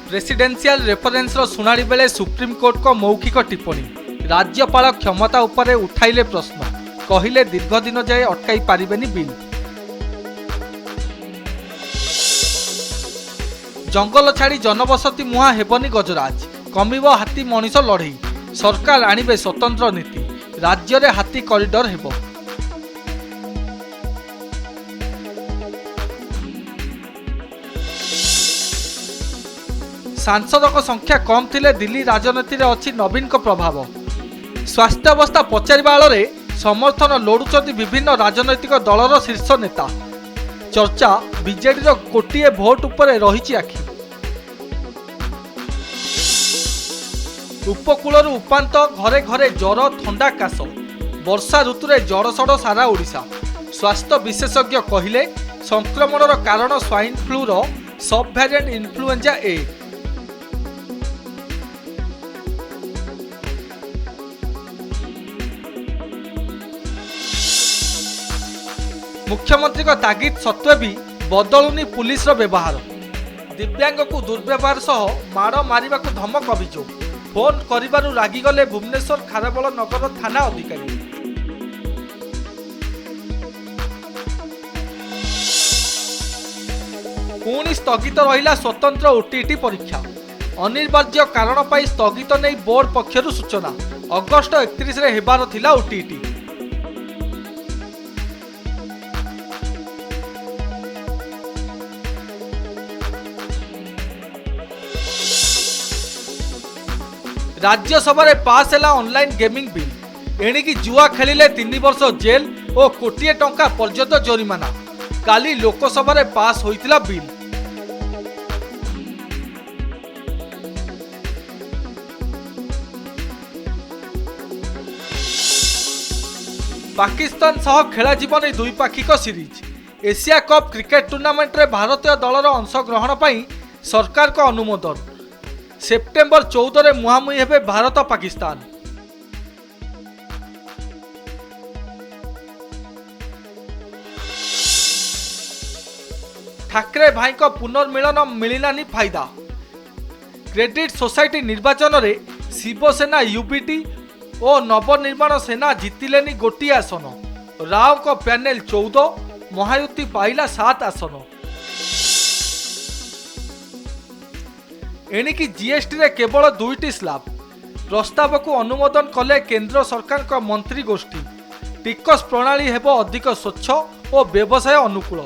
Presidential reference शुणाणी बेले supreme court को मौखिक टिप्पणी राज्यपाल क्षमता उपरे उठाइले प्रश्न कहिले दीर्घ दिन जाए अटकाई पारिबेनी बिल। जंगल छाड़ी जनबसती मुहां हेबनी गजराज कमिब हाथी मनीष लड़ई सरकार आणिबे स्वतंत्र नीति राज्य रे हाथी कॉरिडोर हेबो। सांसदों संख्या कम थिले दिल्ली राजनीति रे अछि नवीन को प्रभाव। स्वास्थ्य अवस्था पचारिबा आଳରେ समर्थन लोड़ुचंती विभिन्न राजनैतिक दलर शीर्ष नेता। चर्चा बीजेडी रो कोटिए भोट उपरे रहिछि आखि। उपकूलर उपांत घरे घरे ज्वर थंडा काश वर्षा ऋतुरे जड़सड़ सारा ओडिशा। स्वास्थ्य विशेषज्ञ कहिले संक्रमणर कारण स्वाइन फ्लूर सब भैरिएंट इन्फ्लुएंजा ए। मुख्यमंत्री का तागिद सत्वे भी बदलुनी पुलिस रो व्यवहार। दिव्यांग को दुर्व्यवहार सह माड़ मारिबा को धमक अभियोग। फोन करिबारु रागी गले भुवनेश्वर खारबल नगर थाना अधिकारी। पुणी स्थगित रहिला स्वतंत्र ओटीटी परीक्षा। अनिवार्य कारण पाई स्थगित नहीं बोर्ड पक्षरु सूचना। अगस्ट 31 रे हेबार थिला ओटीटी। राज्यसभा रे पास है ऑनलाइन गेमिंग बिल। एणिकी जुआ खेलिले 3 वर्ष जेल और कोटिए टंका पर्यंत जोरिमाना। काली लोकसभा रे पास होइतिला बिल। पाकिस्तान सह खेला जीवन द्विपाक्षिक series. Asia cup cricket tournament रे भारतीय दलर अंशग्रहण पई सरकार को अनुमोदन। सेप्टेम्बर 14 रे मुहांमुही हेबे भारत पाकिस्तान। ठाकरे भाई को पुनर्मिलन मिलनानी फायदा। क्रेडिट सोसाइटी निर्वाचन रे शिवसेना यूबीटी और नवनिर्माण सेना जितिलेनी गोटी आसन। राव को पैनेल 14 महायुति पाइला 7 आसन। एणिकी जीएसटी रे केवल 2टी स्लैब। प्रस्ताव को अनुमोदन कले केंद्र सरकार का मंत्री गोष्ठी। टिकस प्रणाली हेबो अधिक स्वच्छ और व्यवसाय अनुकूल।